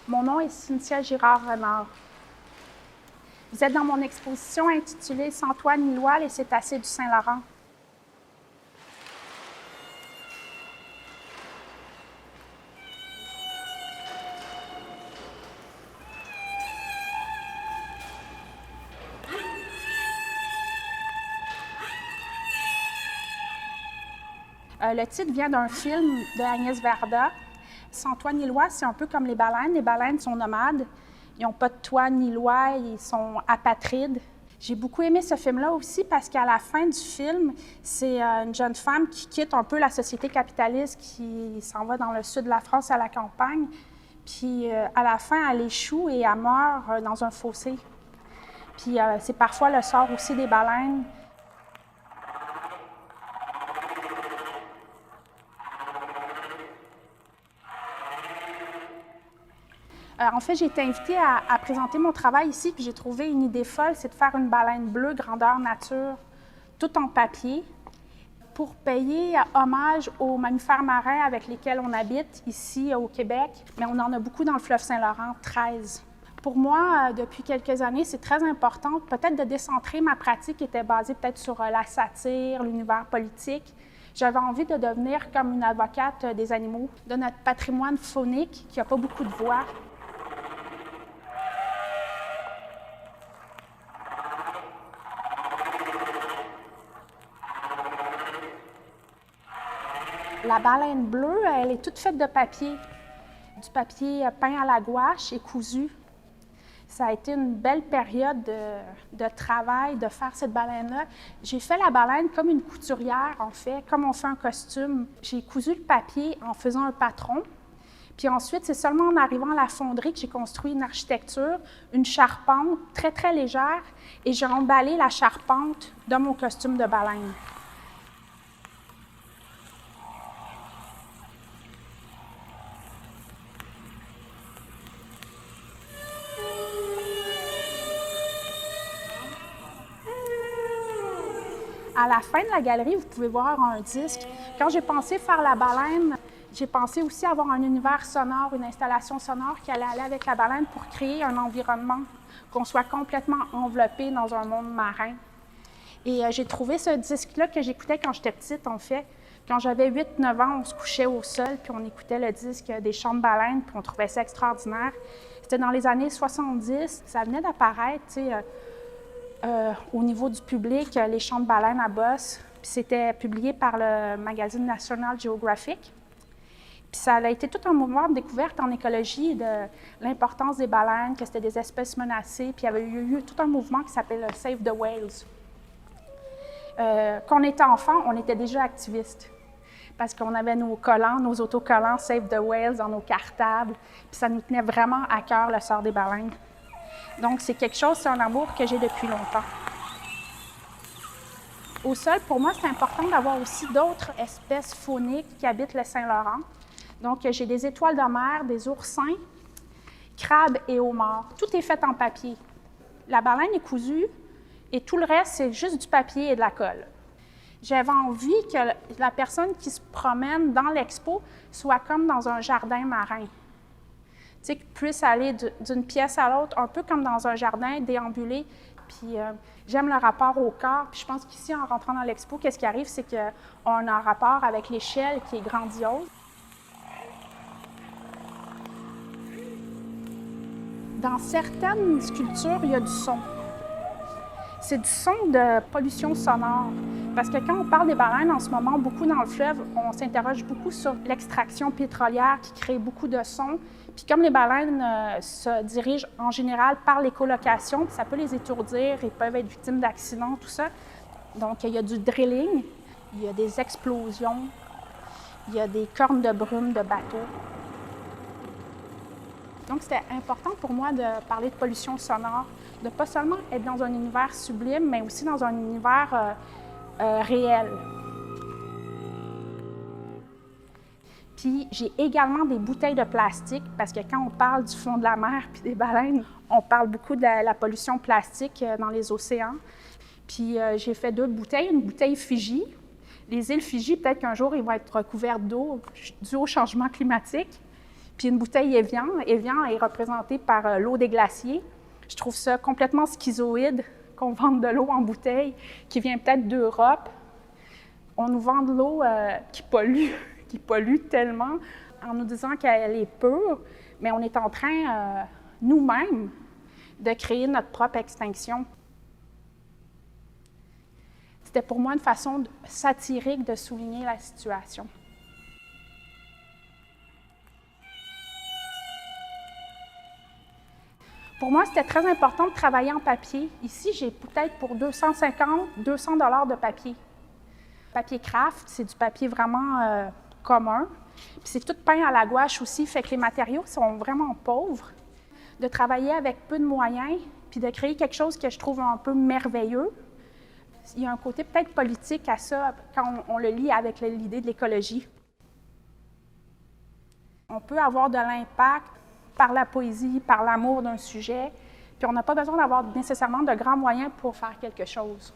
Mon nom est Cynthia Girard-Renard. Vous êtes dans mon exposition intitulée « Sans toi ni loi, les cétacés du Saint-Laurent ». Le titre vient d'un film de Agnès Varda. Sans toi ni loi, c'est un peu comme les baleines. Les baleines sont nomades. Ils n'ont pas de toit ni loi, ils sont apatrides. J'ai beaucoup aimé ce film-là aussi parce qu'à la fin du film, c'est une jeune femme qui quitte un peu la société capitaliste, qui s'en va dans le sud de la France à la campagne. Puis à la fin, elle échoue et elle meurt dans un fossé. Puis c'est parfois le sort aussi des baleines. En fait, j'ai été invitée à présenter mon travail ici, puis j'ai trouvé une idée folle, c'est de faire une baleine bleue grandeur nature, tout en papier, pour payer hommage aux mammifères marins avec lesquels on habite ici au Québec. Mais on en a beaucoup dans le fleuve Saint-Laurent, 13. Pour moi, depuis quelques années, c'est très important peut-être de décentrer ma pratique qui était basée peut-être sur la satire, l'univers politique. J'avais envie de devenir comme une avocate des animaux, de notre patrimoine faunique qui n'a pas beaucoup de voix. La baleine bleue, elle est toute faite de papier, du papier peint à la gouache et cousu. Ça a été une belle période de travail de faire cette baleine-là. J'ai fait la baleine comme une couturière, en fait, comme on fait un costume. J'ai cousu le papier en faisant un patron. Puis ensuite, c'est seulement en arrivant à la fonderie que j'ai construit une architecture, une charpente très, très légère, et j'ai emballé la charpente dans mon costume de baleine. À la fin de la galerie, vous pouvez voir un disque. Quand j'ai pensé faire la baleine, j'ai pensé aussi avoir un univers sonore, une installation sonore qui allait aller avec la baleine pour créer un environnement, qu'on soit complètement enveloppé dans un monde marin. Et j'ai trouvé ce disque-là que j'écoutais quand j'étais petite, en fait. Quand j'avais 8-9 ans, on se couchait au sol, puis on écoutait le disque des chants de baleines, puis on trouvait ça extraordinaire. C'était dans les années 70, ça venait d'apparaître, tu sais, au niveau du public, les chants de baleines à bosse. Puis c'était publié par le magazine National Geographic. Puis ça a été tout un mouvement de découverte en écologie de l'importance des baleines, que c'était des espèces menacées. Puis il y avait eu tout un mouvement qui s'appelle Save the Whales. Quand on était enfant, on était déjà activistes parce qu'on avait nos collants, nos autocollants Save the Whales dans nos cartables. Puis ça nous tenait vraiment à cœur le sort des baleines. Donc, c'est quelque chose, c'est un amour que j'ai depuis longtemps. Au sol, pour moi, c'est important d'avoir aussi d'autres espèces fauniques qui habitent le Saint-Laurent. Donc, j'ai des étoiles de mer, des oursins, crabes et homards. Tout est fait en papier. La baleine est cousue et tout le reste, c'est juste du papier et de la colle. J'avais envie que la personne qui se promène dans l'expo soit comme dans un jardin marin. Tu sais, qu'ils puissent aller d'une pièce à l'autre, un peu comme dans un jardin, déambuler. Puis j'aime le rapport au corps. Puis je pense qu'ici, en rentrant dans l'expo, qu'est-ce qui arrive, c'est qu'on a un rapport avec l'échelle qui est grandiose. Dans certaines sculptures, il y a du son. C'est du son de pollution sonore. Parce que quand on parle des baleines en ce moment, beaucoup dans le fleuve, on s'interroge beaucoup sur l'extraction pétrolière qui crée beaucoup de sons. Puis comme les baleines se dirigent en général par l'écolocation, ça peut les étourdir, ils peuvent être victimes d'accidents, tout ça. Donc il y a du drilling, il y a des explosions, il y a des cornes de brume de bateaux. Donc c'était important pour moi de parler de pollution sonore, de pas seulement être dans un univers sublime, mais aussi dans un univers réel. Puis j'ai également des bouteilles de plastique, parce que quand on parle du fond de la mer puis des baleines, on parle beaucoup de la pollution plastique dans les océans. Puis j'ai fait 2 bouteilles, une bouteille Fidji. Les îles Fidji, peut-être qu'un jour, ils vont être recouvertes d'eau dû au changement climatique. Puis une bouteille Evian. Evian est représentée par l'eau des glaciers. Je trouve ça complètement schizoïde qu'on vende de l'eau en bouteille qui vient peut-être d'Europe. On nous vend de l'eau qui pollue tellement en nous disant qu'elle est pure, mais on est en train, nous-mêmes, de créer notre propre extinction. C'était pour moi une façon satirique de souligner la situation. Pour moi, c'était très important de travailler en papier. Ici, j'ai peut-être pour 250, 200 $ de papier. Papier craft, c'est du papier vraiment commun. Puis c'est tout peint à la gouache aussi, fait que les matériaux sont vraiment pauvres. De travailler avec peu de moyens, puis de créer quelque chose que je trouve un peu merveilleux. Il y a un côté peut-être politique à ça quand on le lie avec l'idée de l'écologie. On peut avoir de l'impact par la poésie, par l'amour d'un sujet, puis on n'a pas besoin d'avoir nécessairement de grands moyens pour faire quelque chose.